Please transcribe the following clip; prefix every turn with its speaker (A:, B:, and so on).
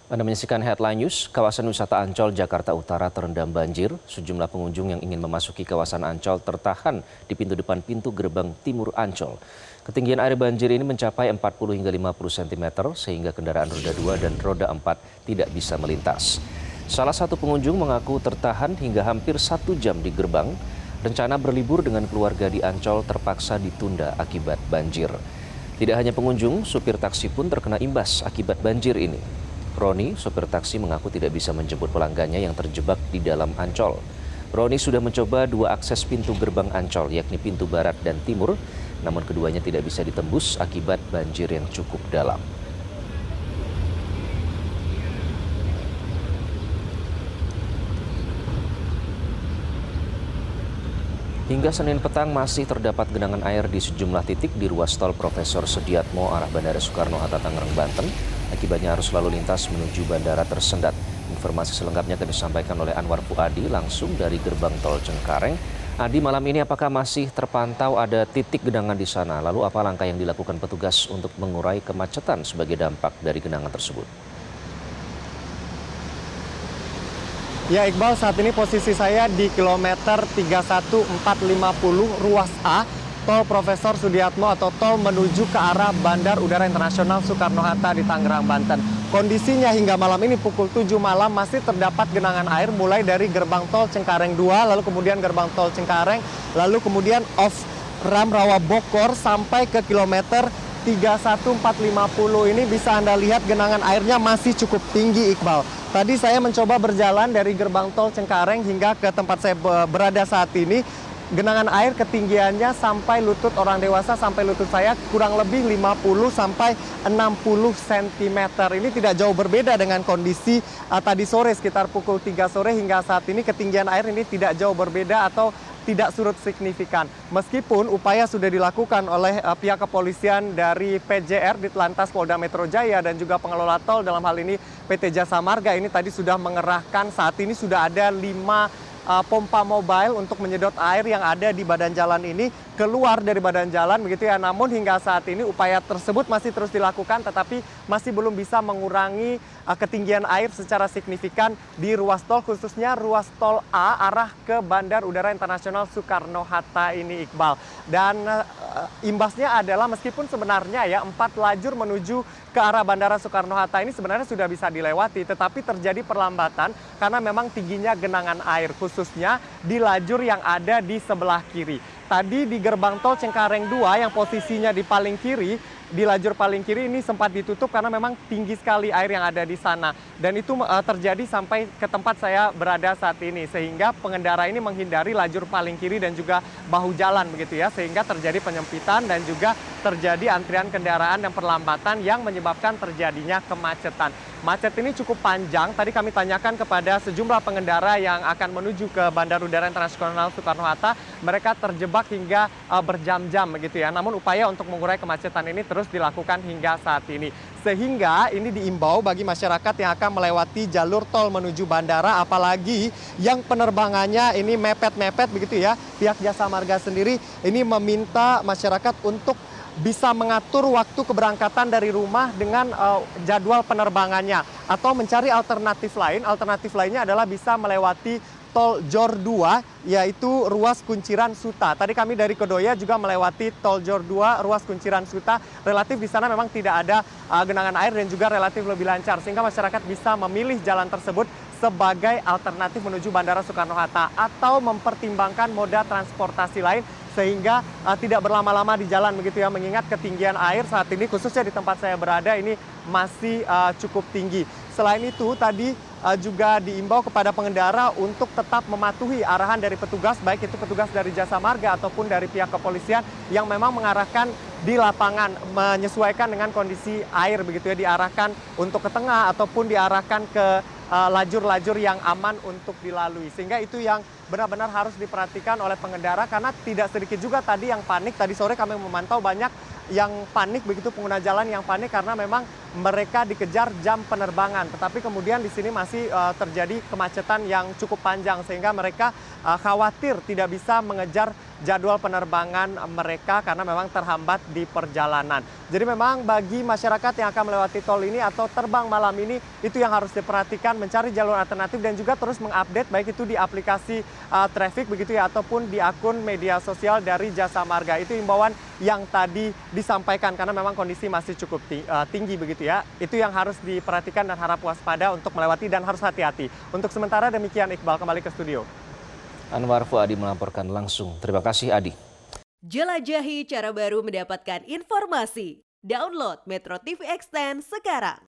A: Anda menyaksikan Headline News, kawasan wisata Ancol, Jakarta Utara terendam banjir. Sejumlah pengunjung yang ingin memasuki kawasan Ancol tertahan di pintu depan pintu gerbang timur Ancol. Ketinggian air banjir ini mencapai 40 hingga 50 cm sehingga kendaraan roda 2 dan roda 4 tidak bisa melintas. Salah satu pengunjung mengaku tertahan hingga hampir 1 jam di gerbang. Rencana berlibur dengan keluarga di Ancol terpaksa ditunda akibat banjir. Tidak hanya pengunjung, supir taksi pun terkena imbas akibat banjir ini. Roni, sopir taksi mengaku tidak bisa menjemput pelanggannya yang terjebak di dalam Ancol. Roni sudah mencoba 2 akses pintu gerbang Ancol, yakni pintu barat dan timur, namun keduanya tidak bisa ditembus akibat banjir yang cukup dalam. Hingga Senin petang masih terdapat genangan air di sejumlah titik di ruas tol Profesor Sudiatmo arah Bandara Soekarno-Hatta Tangerang, Banten. Akibatnya arus lalu lintas menuju bandara tersendat. Informasi selengkapnya akan disampaikan oleh Anwar Fuadi langsung dari gerbang tol Cengkareng. Adi, malam ini apakah masih terpantau ada titik genangan di sana? Lalu apa langkah yang dilakukan petugas untuk mengurai kemacetan sebagai dampak dari genangan tersebut?
B: Ya Iqbal, saat ini posisi saya di kilometer 31450 ruas A, tol Profesor Sudiatmo atau tol menuju ke arah Bandar Udara Internasional Soekarno-Hatta di Tangerang, Banten. Kondisinya hingga malam ini pukul 7 malam masih terdapat genangan air mulai dari gerbang tol Cengkareng 2, lalu kemudian gerbang tol Cengkareng, lalu kemudian off ram Rawa Bokor sampai ke kilometer 31450 ini bisa Anda lihat genangan airnya masih cukup tinggi, Iqbal. Tadi saya mencoba berjalan dari gerbang tol Cengkareng hingga ke tempat saya berada saat ini. Genangan air ketinggiannya sampai lutut orang dewasa, sampai lutut saya kurang lebih 50 sampai 60 cm. Ini tidak jauh berbeda dengan kondisi tadi sore sekitar pukul 3 sore hingga saat ini ketinggian air ini tidak jauh berbeda atau tidak surut signifikan. Meskipun upaya sudah dilakukan oleh pihak kepolisian dari PJR Ditlantas Polda Metro Jaya dan juga pengelola tol dalam hal ini PT Jasa Marga ini tadi sudah mengerahkan, saat ini sudah ada 5 pompa mobile untuk menyedot air yang ada di badan jalan ini keluar dari badan jalan begitu ya. Namun hingga saat ini upaya tersebut masih terus dilakukan tetapi masih belum bisa mengurangi ketinggian air secara signifikan di ruas tol, khususnya ruas tol A arah ke Bandar Udara Internasional Soekarno-Hatta ini, Iqbal. Dan imbasnya adalah meskipun sebenarnya ya 4 lajur menuju ke arah Bandara Soekarno-Hatta ini sebenarnya sudah bisa dilewati, tetapi terjadi perlambatan karena memang tingginya genangan air, khususnya di lajur yang ada di sebelah kiri. Tadi di gerbang tol Cengkareng 2 yang posisinya di paling kiri, di lajur paling kiri ini sempat ditutup karena memang tinggi sekali air yang ada di sana. Dan itu terjadi sampai ke tempat saya berada saat ini, sehingga pengendara ini menghindari lajur paling kiri dan juga bahu jalan begitu ya, sehingga terjadi penyempitan dan juga terjadi antrian kendaraan dan perlambatan yang menyebabkan terjadinya kemacetan. Macet ini cukup panjang. Tadi kami tanyakan kepada sejumlah pengendara yang akan menuju ke Bandar Udara Internasional Soekarno-Hatta, mereka terjebak hingga berjam-jam begitu ya. Namun upaya untuk mengurai kemacetan ini terus dilakukan hingga saat ini. Sehingga ini diimbau bagi masyarakat yang akan melewati jalur tol menuju bandara, apalagi yang penerbangannya ini mepet-mepet begitu ya. Pihak Jasa Marga sendiri ini meminta masyarakat untuk bisa mengatur waktu keberangkatan dari rumah dengan jadwal penerbangannya atau mencari alternatif lain. Alternatif lainnya adalah bisa melewati tol Jor 2 yaitu ruas Kunciran Suta. Tadi kami dari Kedoya juga melewati tol Jor 2 ruas Kunciran Suta. Relatif di sana memang tidak ada genangan air dan juga relatif lebih lancar sehingga masyarakat bisa memilih jalan tersebut sebagai alternatif menuju Bandara Soekarno-Hatta atau mempertimbangkan moda transportasi lain sehingga tidak berlama-lama di jalan begitu ya, mengingat ketinggian air saat ini khususnya di tempat saya berada ini masih cukup tinggi. Selain itu tadi juga diimbau kepada pengendara untuk tetap mematuhi arahan dari petugas, baik itu petugas dari Jasa Marga ataupun dari pihak kepolisian yang memang mengarahkan di lapangan, menyesuaikan dengan kondisi air begitu ya, diarahkan untuk ke tengah ataupun diarahkan ke lajur-lajur yang aman untuk dilalui. Sehingga itu yang benar-benar harus diperhatikan oleh pengendara karena tidak sedikit juga tadi yang panik. Tadi sore kami memantau banyak yang panik begitu, pengguna jalan yang panik karena memang mereka dikejar jam penerbangan. Tetapi kemudian di sini masih terjadi kemacetan yang cukup panjang sehingga mereka khawatir tidak bisa mengejar jadwal penerbangan mereka karena memang terhambat di perjalanan. Jadi memang bagi masyarakat yang akan melewati tol ini atau terbang malam ini itu yang harus diperhatikan, mencari jalur alternatif dan juga terus mengupdate baik itu di aplikasi traffic begitu ya ataupun di akun media sosial dari Jasa Marga. Itu himbauan yang tadi disampaikan karena memang kondisi masih cukup tinggi begitu ya. Itu yang harus diperhatikan dan harap waspada untuk melewati dan harus hati-hati. Untuk sementara demikian Iqbal, kembali ke studio.
A: Anwar Fuadi melaporkan langsung. Terima kasih Adi.
C: Jelajahi cara baru mendapatkan informasi. Download Metro TV Extend sekarang.